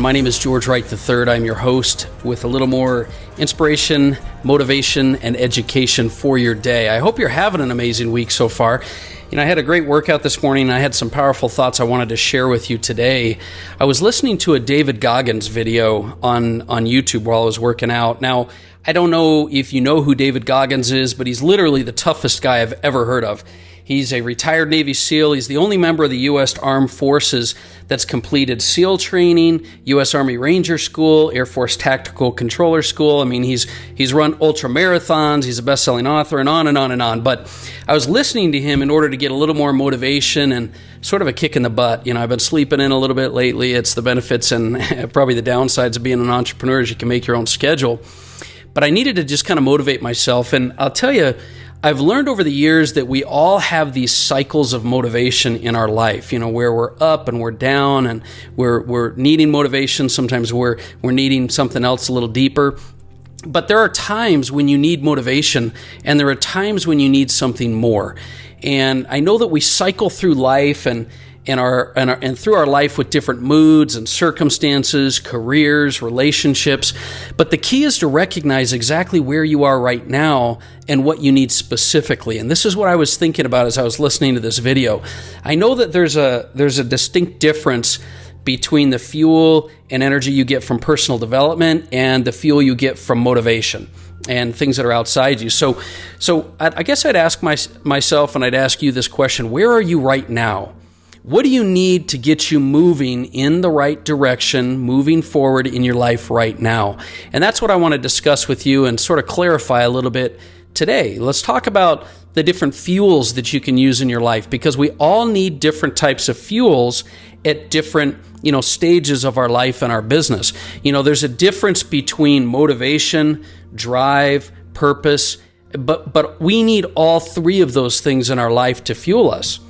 My name is George Wright III. I'm your host with a little more inspiration, motivation, and education for your day. I hope you're having an amazing week so far. I had a great workout this morning. I had some powerful thoughts I wanted to share with you today. I was listening to a David Goggins video on YouTube while I was working out. Now, I don't know if you know who David Goggins is, but he's literally the toughest guy I've ever heard of. He's a retired Navy SEAL. He's the only member of the U.S. Armed Forces that's completed SEAL training, U.S. Army Ranger School, Air Force Tactical Controller School. I mean, he's run ultra marathons. He's a best-selling author, and on and on and on. But I was listening to him in order to get a little more motivation and sort of a kick in the butt. I've been sleeping in a little bit lately. It's the benefits and probably the downsides of being an entrepreneur is you can make your own schedule. But I needed to just kind of motivate myself. And I'll tell you, I've learned over the years that we all have these cycles of motivation in our life, where we're up and we're down and we're needing motivation. Sometimes we're needing something else a little deeper. But there are times when you need motivation and there are times when you need something more. And I know that we cycle through life and through our life with different moods and circumstances, careers, relationships. But the key is to recognize exactly where you are right now and what you need specifically. And this is what I was thinking about as I was listening to this video. I know that there's a distinct difference between the fuel and energy you get from personal development and the fuel you get from motivation and things that are outside you. So I guess I'd ask myself and I'd ask you this question: where are you right now? What do you need to get you moving in the right direction, moving forward in your life right now? And that's what I want to discuss with you and sort of clarify a little bit today. Let's talk about the different fuels that you can use in your life, because we all need different types of fuels at different stages of our life and our business. There's a difference between motivation, drive, purpose, but we need all three of those things in our life to fuel us.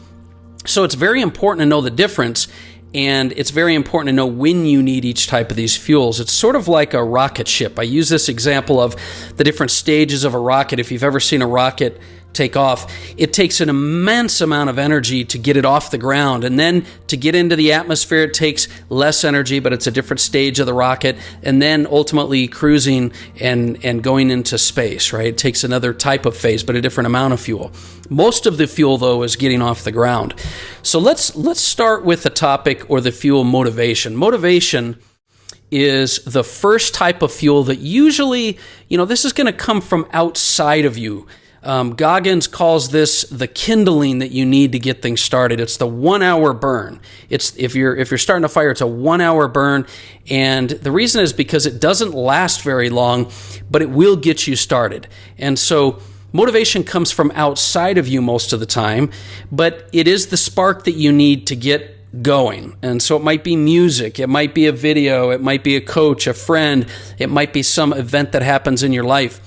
So it's very important to know the difference, and it's very important to know when you need each type of these fuels. It's sort of like a rocket ship. I use this example of the different stages of a rocket. If you've ever seen a rocket take off, it takes an immense amount of energy to get it off the ground, and then to get into the atmosphere it takes less energy, but it's a different stage of the rocket, and then ultimately cruising and going into space, right? It takes another type of phase, but a different amount of fuel. Most of the fuel, though, is getting off the ground. So let's start with the topic or the fuel motivation. Motivation is the first type of fuel that usually, this is going to come from outside of you. Goggins calls this the kindling that you need to get things started. It's the 1 hour burn. It's if you're starting a fire, it's a 1 hour burn. And the reason is because it doesn't last very long, but it will get you started. And so motivation comes from outside of you most of the time, but it is the spark that you need to get going. And so it might be music, it might be a video, it might be a coach, a friend, it might be some event that happens in your life.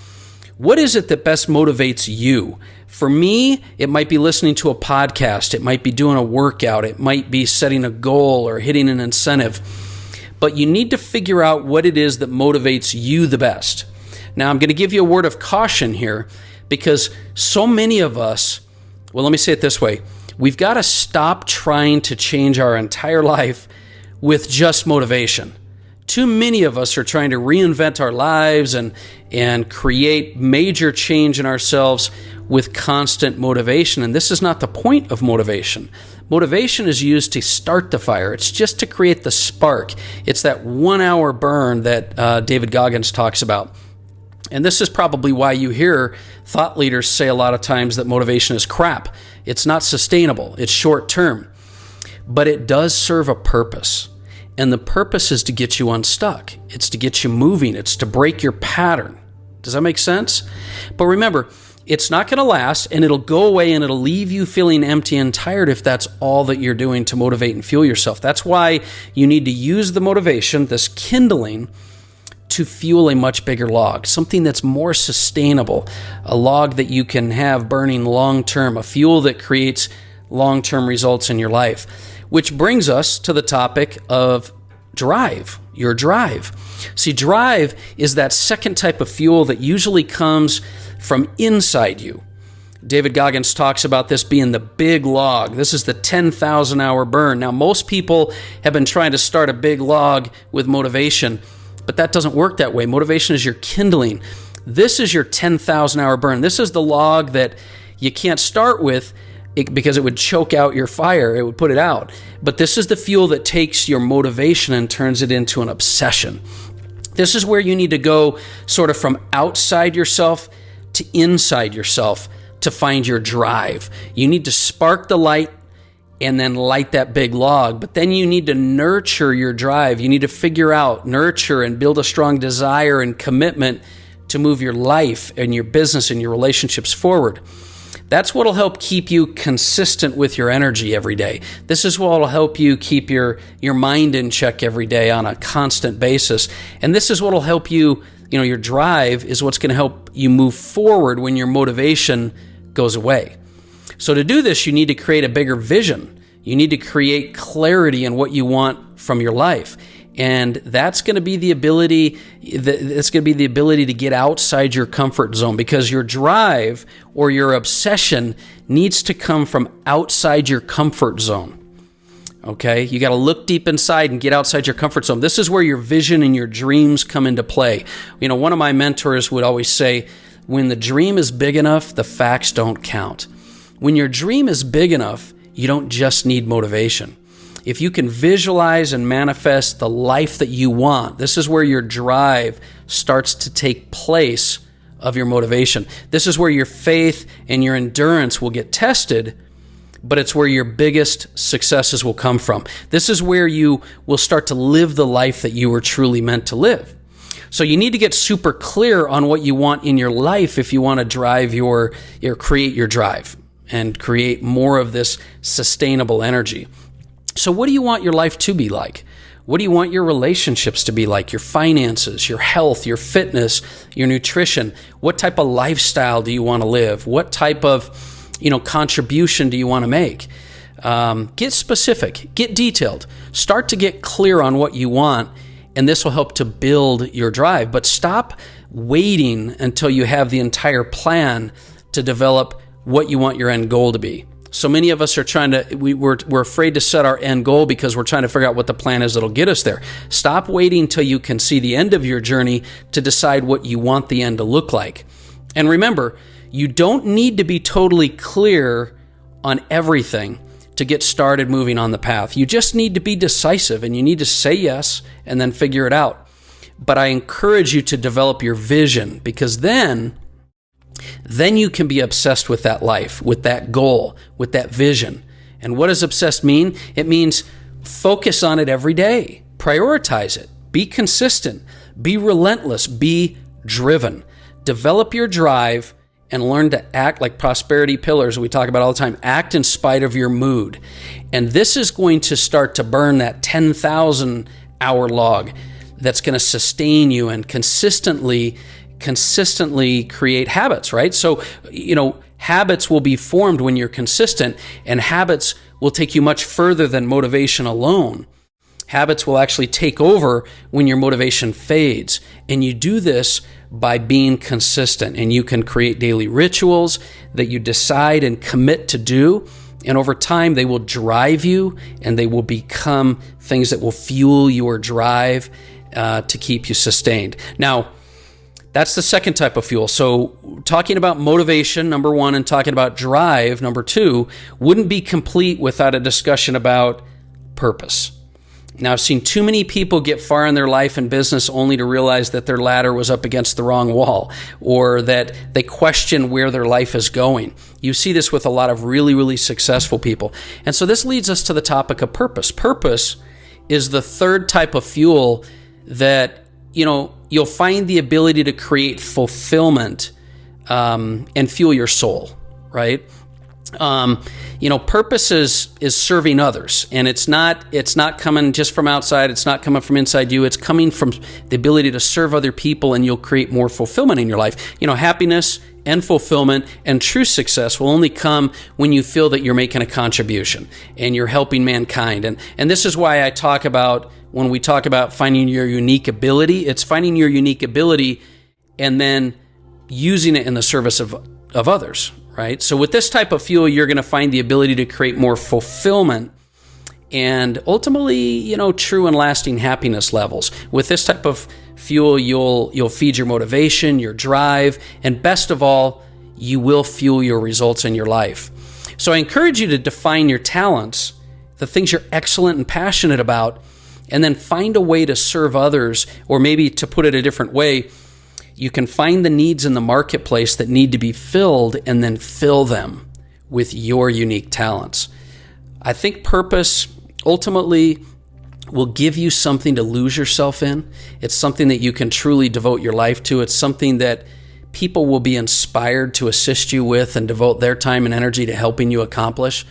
What is it that best motivates you? For me, it might be listening to a podcast. It might be doing a workout. It might be setting a goal or hitting an incentive. But you need to figure out what it is that motivates you the best. Now, I'm going to give you a word of caution here, because so many of us, well, let me say it this way. We've got to stop trying to change our entire life with just motivation. Too many of us are trying to reinvent our lives and create major change in ourselves with constant motivation. And this is not the point of motivation. Motivation is used to start the fire. It's just to create the spark. It's that 1 hour burn that David Goggins talks about. And this is probably why you hear thought leaders say a lot of times that motivation is crap. It's not sustainable. It's short term. But it does serve a purpose. And the purpose is to get you unstuck. It's to get you moving. It's to break your pattern. Does that make sense? But remember, it's not going to last, and it'll go away, and it'll leave you feeling empty and tired if that's all that you're doing to motivate and fuel yourself. That's why you need to use the motivation, this kindling, to fuel a much bigger log, something that's more sustainable, a log that you can have burning long-term, a fuel that creates long-term results in your life. Which brings us to the topic of drive, your drive. See, drive is that second type of fuel that usually comes from inside you. David Goggins talks about this being the big log. This is the 10,000 hour burn. Now, most people have been trying to start a big log with motivation, but that doesn't work that way. Motivation is your kindling. This is your 10,000 hour burn. This is the log that you can't start with because it would choke out your fire. It would put it out. But this is the fuel that takes your motivation and turns it into an obsession. This is where you need to go sort of from outside yourself to inside yourself to find your drive. You need to spark the light and then light that big log. But then you need to nurture your drive. You need to figure out, nurture, and build a strong desire and commitment to move your life and your business and your relationships forward. That's what will help keep you consistent with your energy every day. This is what will help you keep your mind in check every day on a constant basis. And this is what will help you, your drive is what's going to help you move forward when your motivation goes away. So to do this, you need to create a bigger vision. You need to create clarity in what you want from your life. And that's going to be the ability to get outside your comfort zone, because your drive or your obsession needs to come from outside your comfort zone. Okay? You got to look deep inside and get outside your comfort zone. This is where your vision and your dreams come into play. One of my mentors would always say, when the dream is big enough, the facts don't count. When your dream is big enough, you don't just need motivation. If you can visualize and manifest the life that you want, this is where your drive starts to take place of your motivation. This is where your faith and your endurance will get tested, but it's where your biggest successes will come from. This is where you will start to live the life that you were truly meant to live. So you need to get super clear on what you want in your life if you want to drive create your drive and create more of this sustainable energy. So what do you want your life to be like? What do you want your relationships to be like? Your finances, your health, your fitness, your nutrition? What type of lifestyle do you want to live? What type of, contribution do you want to make? Get specific, get detailed, start to get clear on what you want, and this will help to build your drive. But stop waiting until you have the entire plan to develop what you want your end goal to be. So many of us are we're afraid to set our end goal because we're trying to figure out what the plan is that'll get us there. Stop waiting till you can see the end of your journey to decide what you want the end to look like. And remember, you don't need to be totally clear on everything to get started moving on the path. You just need to be decisive, and you need to say yes and then figure it out. But I encourage you to develop your vision, because then you can be obsessed with that life, with that goal, with that vision. And what does obsessed mean? It means focus on it every day. Prioritize it. Be consistent. Be relentless. Be driven. Develop your drive and learn to act like prosperity pillars we talk about all the time. Act in spite of your mood. And this is going to start to burn that 10,000 hour log that's going to sustain you and consistently create habits, right? So, habits will be formed when you're consistent, and habits will take you much further than motivation alone. Habits will actually take over when your motivation fades. And you do this by being consistent, and you can create daily rituals that you decide and commit to do. And over time, they will drive you, and they will become things that will fuel your drive to keep you sustained. Now, that's the second type of fuel. So talking about motivation, number one, and talking about drive, number two, wouldn't be complete without a discussion about purpose. Now, I've seen too many people get far in their life and business only to realize that their ladder was up against the wrong wall, or that they question where their life is going. You see this with a lot of really, really successful people. And so this leads us to the topic of purpose. Purpose is the third type of fuel that, you'll find the ability to create fulfillment and fuel your soul, right? Purpose is serving others, and it's not coming just from outside. It's not coming from inside you. It's coming from the ability to serve other people, and you'll create more fulfillment in your life. Happiness and fulfillment and true success will only come when you feel that you're making a contribution and you're helping mankind. And this is why I talk about, when we talk about finding your unique ability, it's finding your unique ability and then using it in the service of others, right? right? So with this type of fuel, you're going to find the ability to create more fulfillment and ultimately, true and lasting happiness levels. With this type of fuel, you'll feed your motivation, your drive, and best of all, you will fuel your results in your life. So I encourage you to define your talents, the things you're excellent and passionate about, and then find a way to serve others, or maybe to put it a different way, you can find the needs in the marketplace that need to be filled and then fill them with your unique talents. I think purpose ultimately will give you something to lose yourself in. It's something that you can truly devote your life to. It's something that people will be inspired to assist you with and devote their time and energy to helping you accomplish.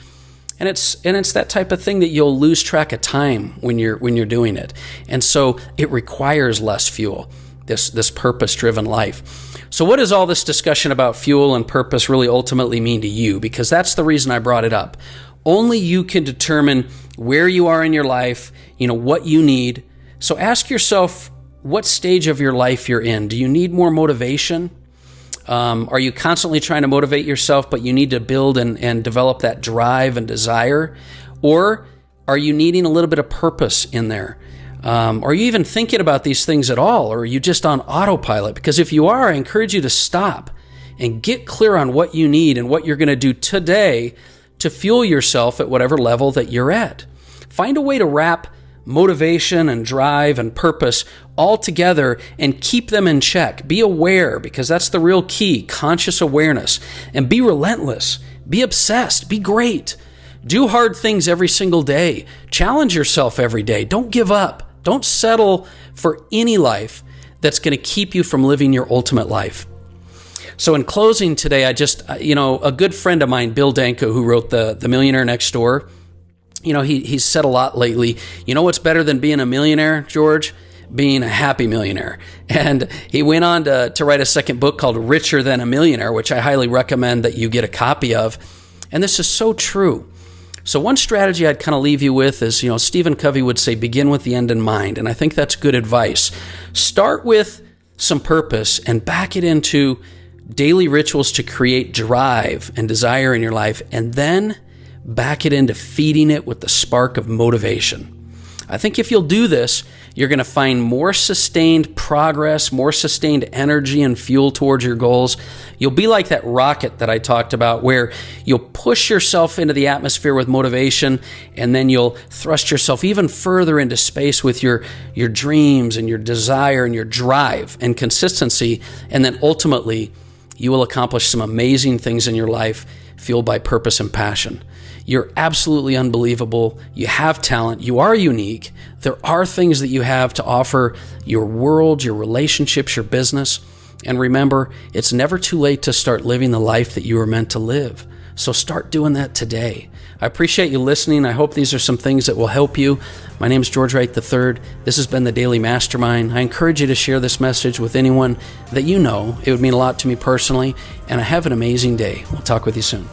And it's that type of thing that you'll lose track of time when you're doing it. And so it requires less fuel, this purpose-driven life. So what does all this discussion about fuel and purpose really ultimately mean to you? Because that's the reason I brought it up. Only you can determine where you are in your life, what you need. So ask yourself what stage of your life you're in. Do you need more motivation? Are you constantly trying to motivate yourself, but you need to build and develop that drive and desire? Or are you needing a little bit of purpose in there? Are you even thinking about these things at all? Or are you just on autopilot? Because if you are, I encourage you to stop and get clear on what you need and what you're going to do today to fuel yourself at whatever level that you're at. Find a way to wrap motivation and drive and purpose all together and keep them in check. Be aware, because that's the real key, conscious awareness. And be relentless. Be obsessed. Be great. Do hard things every single day. Challenge yourself every day. Don't give up. Don't settle for any life that's going to keep you from living your ultimate life. So in closing today, a good friend of mine, Bill Danko, who wrote The Millionaire Next Door, he's said a lot lately, what's better than being a millionaire, George? Being a happy millionaire. And he went on to write a second book called Richer Than a Millionaire, which I highly recommend that you get a copy of. And this is so true. So one strategy I'd kind of leave you with is, Stephen Covey would say, begin with the end in mind. And I think that's good advice. Start with some purpose and back it into daily rituals to create drive and desire in your life, and then back it into feeding it with the spark of motivation. I think if you'll do this, you're going to find more sustained progress, more sustained energy and fuel towards your goals. You'll be like that rocket that I talked about, where you'll push yourself into the atmosphere with motivation, and then you'll thrust yourself even further into space with your dreams and your desire and your drive and consistency. And then ultimately, you will accomplish some amazing things in your life fueled by purpose and passion. You're absolutely unbelievable. You have talent. You are unique. There are things that you have to offer your world, your relationships, your business. And remember, it's never too late to start living the life that you were meant to live. So start doing that today. I appreciate you listening. I hope these are some things that will help you. My name is George Wright III. This has been the Daily Mastermind. I encourage you to share this message with anyone that you know. It would mean a lot to me personally. And have an amazing day. We'll talk with you soon.